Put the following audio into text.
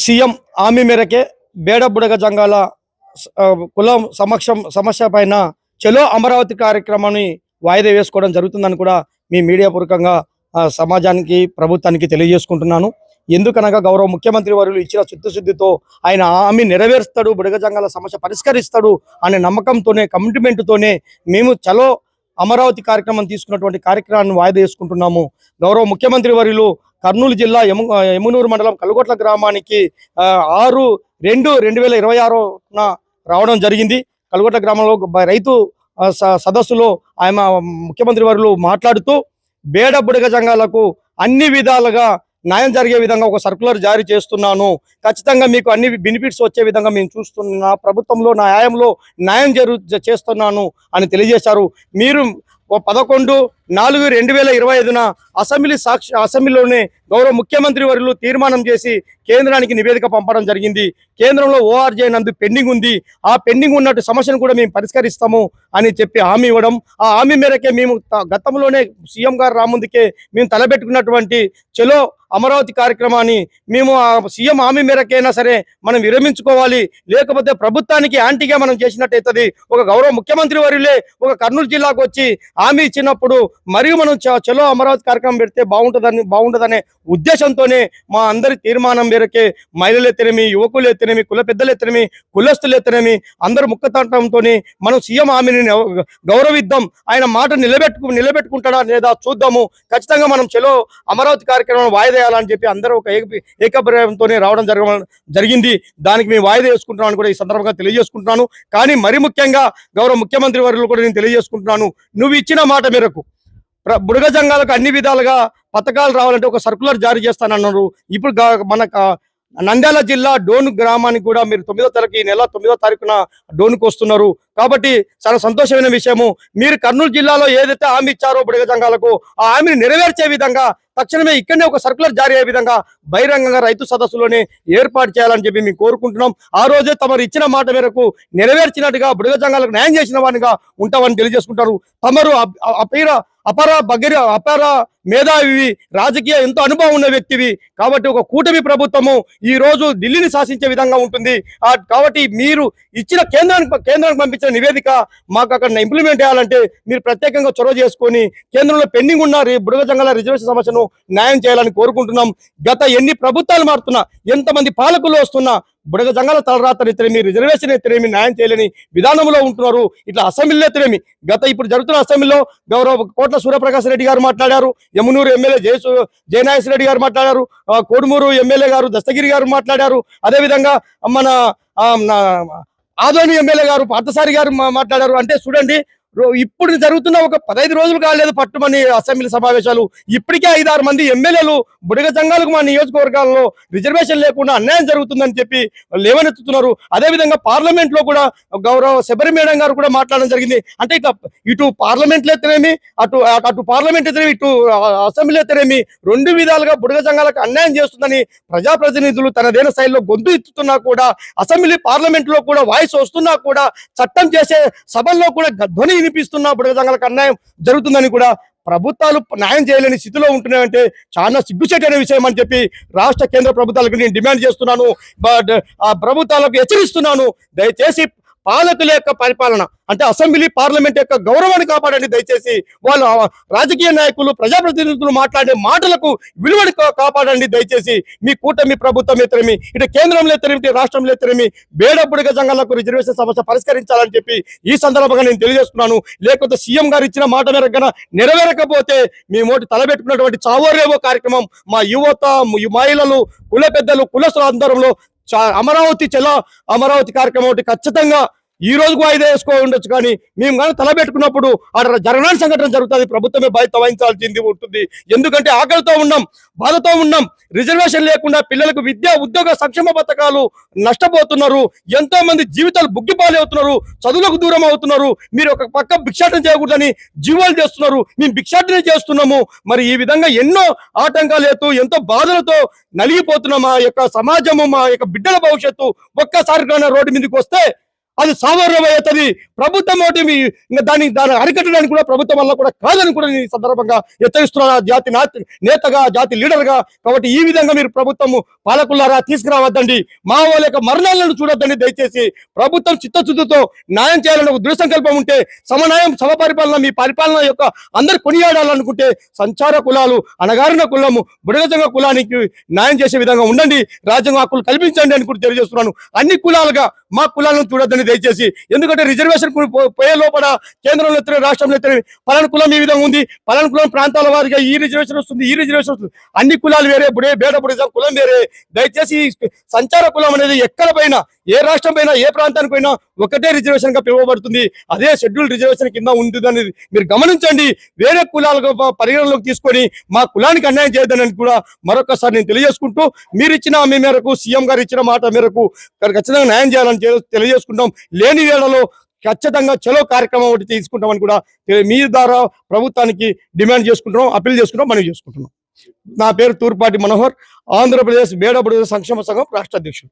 CM హామీ మేరకే బేడ బుడగ జంగాల కులం సమస్య పైన చలో అమరావతి కార్యక్రమాన్ని వాయిదా వేసుకోవడం జరుగుతుందని కూడా మీ మీడియా పూర్వకంగా సమాజానికి ప్రభుత్వానికి తెలియజేసుకుంటున్నాను. ఎందుకనగా గౌరవ ముఖ్యమంత్రి వర్యులు ఇచ్చిన చిత్తశుద్ధితో ఆయన హామీ నెరవేరుస్తాడు, బుడగ జంగాల సమస్య పరిష్కరిస్తాడు అనే నమ్మకంతోనే కమిట్మెంట్తోనే మేము చలో అమరావతి కార్యక్రమం తీసుకున్నటువంటి కార్యక్రమాన్ని వాయిదా వేసుకుంటున్నాము. గౌరవ ముఖ్యమంత్రి వర్యులు కర్నూలు జిల్లా యమునూరు మండలం కలుగొట్ల గ్రామానికి 6/2/2026న రావడం జరిగింది. కలుగొట్ల గ్రామంలో రైతు సదస్సులో ఆయన ముఖ్యమంత్రి వర్యులు మాట్లాడుతూ బేడ బుడగ జంగాలకు అన్ని విధాలుగా న్యాయం జరిగే విధంగా ఒక సర్కులర్ జారీ చేస్తున్నాను, ఖచ్చితంగా మీకు అన్ని బెనిఫిట్స్ వచ్చే విధంగా మేము చూస్తున్నా, ప్రభుత్వంలో నా న్యాయంలో న్యాయం చేస్తున్నాను అని తెలియజేశారు. మీరు 11/4/2025న అసెంబ్లీలోనే గౌరవ ముఖ్యమంత్రి వర్యులు తీర్మానం చేసి కేంద్రానికి నివేదిక పంపడం జరిగింది. కేంద్రంలో ఓఆర్జే నందు పెండింగ్ ఉంది, ఆ పెండింగ్ ఉన్నట్టు సమస్యను కూడా మేము పరిష్కరిస్తాము అని చెప్పి హామీ ఇవ్వడం, ఆ హామీ మేరకే మేము గతంలోనే సీఎం గారు రాముందుకే మేము తలబెట్టుకున్నటువంటి చలో అమరావతి కార్యక్రమాన్ని మేము ఆ సీఎం హామీ మేరకైనా సరే మనం విరమించుకోవాలి, లేకపోతే ప్రభుత్వానికి యాంటీగా మనం చేసినట్టయితుంది. ఒక గౌరవ ముఖ్యమంత్రి వర్యులే ఒక కర్నూలు జిల్లాకు వచ్చి హామీ ఇచ్చినప్పుడు మరియు మనం చలో అమరావతి కార్యక్రమం పెడితే బాగుంటుందనే ఉద్దేశంతోనే మా అందరి తీర్మానం మేరకే మహిళలు ఎత్తనేమి, యువకులు ఎత్తనేమి, కుల పెద్దలు ఎత్తనేమి, కులస్తులు ఎత్తనేమి అందరూ ముక్కతంటంతో మనం సీఎం హామీని గౌరవిద్దాం, ఆయన మాట నిలబెట్టుకుంటాడా లేదా చూద్దాము, ఖచ్చితంగా మనం చలో అమరావతి కార్యక్రమం వాయిదా వేయాలని చెప్పి అందరూ ఒక ఏకాభిప్రాయంతోనే రావడం జరిగింది. దానికి మేము వాయిదా వేసుకుంటున్నామని కూడా ఈ సందర్భంగా తెలియజేసుకుంటున్నాను. కానీ మరి ముఖ్యంగా గౌరవ ముఖ్యమంత్రి వర్యులు కూడా నేను తెలియజేసుకుంటున్నాను, నువ్వు ఇచ్చిన మాట మేరకు బుడగ జంగాలకు అన్ని విధాలుగా పథకాలు రావాలంటే ఒక సర్కులర్ జారీ చేస్తానన్నారు. ఇప్పుడు మన నంద్యాల జిల్లా డోను గ్రామానికి కూడా మీరు 9వ తారీఖు, ఈ నెల 9వ తారీఖున డోనుకు వస్తున్నారు. కాబట్టి చాలా సంతోషమైన విషయము, మీరు కర్నూలు జిల్లాలో ఏదైతే హామీ ఇచ్చారో బుడగ జంగాలకు ఆ హామీని నెరవేర్చే విధంగా తక్షణమే ఇక్కడనే ఒక సర్కులర్ జారీ అయ్యే విధంగా బహిరంగంగా రైతు సదస్సులోనే ఏర్పాటు చేయాలని చెప్పి మేము కోరుకుంటున్నాం. ఆ రోజే తమరు ఇచ్చిన మాట మేరకు నెరవేర్చినట్టుగా బుడగ జంగాలకు న్యాయం చేసిన వారిగా ఉంటామని తెలియజేసుకుంటారు. తమరు అపార మేధావి, రాజకీయ ఎంతో అనుభవం ఉన్న వ్యక్తివి కాబట్టి ఒక కూటమి ప్రభుత్వము ఈ రోజు ఢిల్లీని శాసించే విధంగా ఉంటుంది. కాబట్టి మీరు ఇచ్చిన కేంద్రానికి పంపించిన నివేదిక మాకు అక్కడ ఇంప్లిమెంట్ చేయాలంటే మీరు ప్రత్యేకంగా చొరవ చేసుకొని కేంద్రంలో పెండింగ్ ఉన్న బుడగ జంగాల రిజర్వేషన్ సమస్యను న్యాయం చేయాలని కోరుకుంటున్నాం. గత ఎన్ని ప్రభుత్వాలు మారుతున్నా, ఎంతమంది పాలకులు వస్తున్నా బుడగ జంగాల తలరాతలు ఎత్తనేమి, రిజర్వేషన్ ఎత్తనేమి న్యాయం చేయలేని విధానంలో ఉంటున్నారు. ఇట్లా అసెంబ్లీలో ఎత్తనేమి ఇప్పుడు జరుగుతున్న అసెంబ్లీలో గౌరవ కోట్ల సూర్యప్రకాశ్ రెడ్డి గారు మాట్లాడారు, యమునూరు ఎమ్మెల్యే జయనాయస్ రెడ్డి గారు మాట్లాడారు, కోడుమూరు ఎమ్మెల్యే గారు దస్తగిరి గారు మాట్లాడారు, అదేవిధంగా మన ఆదోని ఎమ్మెల్యే గారు పార్థసారి గారు మాట్లాడారు. అంటే చూడండి, ఇప్పుడు జరుగుతున్న ఒక 15 రోజులు కాలేదు పట్టుమని అసెంబ్లీ సమావేశాలు, ఇప్పటికే 5-6 మంది ఎమ్మెల్యేలు బుడగ జంగాలకు మా నియోజకవర్గాల్లో రిజర్వేషన్ లేకుండా అన్యాయం జరుగుతుందని చెప్పి లేవనెత్తుతున్నారు. అదేవిధంగా పార్లమెంట్ లో కూడా గౌరవ శబరి మేడం గారు కూడా మాట్లాడడం జరిగింది. అంటే ఇటు పార్లమెంట్లో ఎత్తనేమి, అటు పార్లమెంట్ ఎత్తనేమి, ఇటు అసెంబ్లీ ఎత్తనేమి 2 విధాలుగా బుడగ జంగాలకు అన్యాయం చేస్తుందని ప్రజాప్రతినిధులు తనదైన స్థాయిలో గొంతు ఎత్తుతున్నా కూడా, అసెంబ్లీ పార్లమెంట్ లో కూడా వాయిస్ వస్తున్నా కూడా, చట్టం చేసే సభల్లో కూడా ధ్వని వినిపిస్తున్నా బుడగ జంగాలకు అన్యాయం జరుగుతుందని కూడా ప్రభుత్వాలు న్యాయం చేయలేని స్థితిలో ఉంటున్నాయంటే చాలా సిగ్గుచేటైన విషయం అని చెప్పి రాష్ట్ర కేంద్ర ప్రభుత్వాలకు నేను డిమాండ్ చేస్తున్నాను. ఆ ప్రభుత్వాలకు హెచ్చరిస్తున్నాను, దయచేసి పాలకుల యొక్క పరిపాలన అంటే అసెంబ్లీ పార్లమెంట్ యొక్క గౌరవాన్ని కాపాడండి దయచేసి. వాళ్ళు రాజకీయ నాయకులు ప్రజాప్రతినిధులు మాట్లాడే మాటలకు విలువని కాపాడండి దయచేసి. మీ కూటమి ప్రభుత్వం ఎత్తరేమి, ఇటు కేంద్రంలో ఎత్తరేమి, ఇటు రాష్ట్రంలో ఎత్తరేమి, బేడబుడిగ సంఘాలకు రిజర్వేషన్ సమస్య పరిష్కరించాలని చెప్పి ఈ సందర్భంగా నేను తెలియజేస్తున్నాను. లేకపోతే సీఎం గారు ఇచ్చిన మాట మేరకు నెరవేరకపోతే మీ మోటి తలబెట్టుకున్నటువంటి చావోరేవో కార్యక్రమం మా యువత, మహిళలు, కుల పెద్దలు, కులస్తుల ఆధ్వర్యంలో అమరావతి అమరావతి కార్యక్రమం ఒకటి ఖచ్చితంగా ఈ రోజుకు వాయిదా వేసుకో ఉండొచ్చు, కానీ మేము కానీ తలబెట్టుకున్నప్పుడు అక్కడ జరగని సంఘటన జరుగుతుంది. ప్రభుత్వమే బాధ్యత వహించాల్సింది ఉంటుంది. ఎందుకంటే ఆకలితో ఉన్నాం, బాధతో ఉన్నాం. రిజర్వేషన్ లేకుండా పిల్లలకు విద్య, ఉద్యోగ, సంక్షేమ పథకాలు నష్టపోతున్నారు. ఎంతో మంది జీవితాలు బుగ్గిపాలు అవుతున్నారు, చదువులకు దూరం అవుతున్నారు. మీరు ఒక పక్క భిక్షాటన చేయకూడదని జీవాలు చేస్తున్నారు, మేము భిక్షాటనే చేస్తున్నాము. మరి ఈ విధంగా ఎన్నో ఆటంకాలు ఎంతో బాధలతో నలిగిపోతున్న మా యొక్క సమాజము, మా యొక్క బిడ్డల భవిష్యత్తు ఒక్కసారి రోడ్డు మీదకి వస్తే అది సామర్థ్యమవుతుంది. ప్రభుత్వం ఒకటి ఇంకా దాన్ని అరికట్టడానికి కూడా ప్రభుత్వం వల్ల కూడా కాదని కూడా ఈ సందర్భంగా హెచ్చరిస్తున్నా జాతి నేతగా, జాతి లీడర్గా. కాబట్టి ఈ విధంగా మీరు ప్రభుత్వము పాలకులారా తీసుకురావద్దండి, మా వాళ్ళ యొక్క మరణాలను చూడొద్దండి దయచేసి. ప్రభుత్వం చిత్తశుద్ధితో న్యాయం చేయాలని ఒక దృఢ సంకల్పం ఉంటే, సమన్యాయం, సమపరిపాలన, మీ పరిపాలన యొక్క అందరు కొనియాడాలనుకుంటే సంచార కులాలు, అణగారిన కులము, బుడగజంగ కులానికి న్యాయం చేసే విధంగా ఉండండి, రాజ్యాంగ హక్కులు కల్పించండి అని కూడా తెలియజేస్తున్నాను. అన్ని కులాలుగా మా కులాలను చూడొద్దని దయచేసి. ఎందుకంటే రిజర్వేషన్ పోయే లోపల కేంద్రంలో ఎత్తే, రాష్ట్రంలో ఎత్తే పలానా కులం ఈ విధంగా ఉంది, పలానా కులం ప్రాంతాల వారిగా ఈ రిజర్వేషన్ వస్తుంది, ఈ రిజర్వేషన్ వస్తుంది. అన్ని కులాలు వేరే, బేడబుడిజం కులం వేరే. దయచేసి సంచార కులం అనేది ఎక్కడ పైన, ఏ రాష్ట్రం పైన, ఏ ప్రాంతానికి పోయినా ఒకటే రిజర్వేషన్ గా పిలువబడుతుంది. అదే షెడ్యూల్ రిజర్వేషన్ కింద ఉంటుందని మీరు గమనించండి. వేరే కులాలకు పరిగణలోకి తీసుకొని మా కులానికి అన్యాయం చేయొద్దని కూడా మరొకసారి నేను తెలియజేసుకుంటూ, మీరు ఇచ్చిన మీ మేరకు, సీఎం గారు ఇచ్చిన మాట మేరకు ఖచ్చితంగా న్యాయం చేయాలని తెలియజేసుకుంటాం. లేని వేళలో ఖచ్చితంగా చలో కార్యక్రమం ఒకటి తీసుకుంటామని కూడా మీ ద్వారా ప్రభుత్వానికి డిమాండ్ చేసుకుంటున్నాం, అప్పీల్ చేసుకుంటాం, మనం చేసుకుంటున్నాం. నా పేరు తూర్పాటి మనోహర్, ఆంధ్రప్రదేశ్ బేడబుడిగ సంక్షేమ సంఘం రాష్ట్ర అధ్యక్షుడు.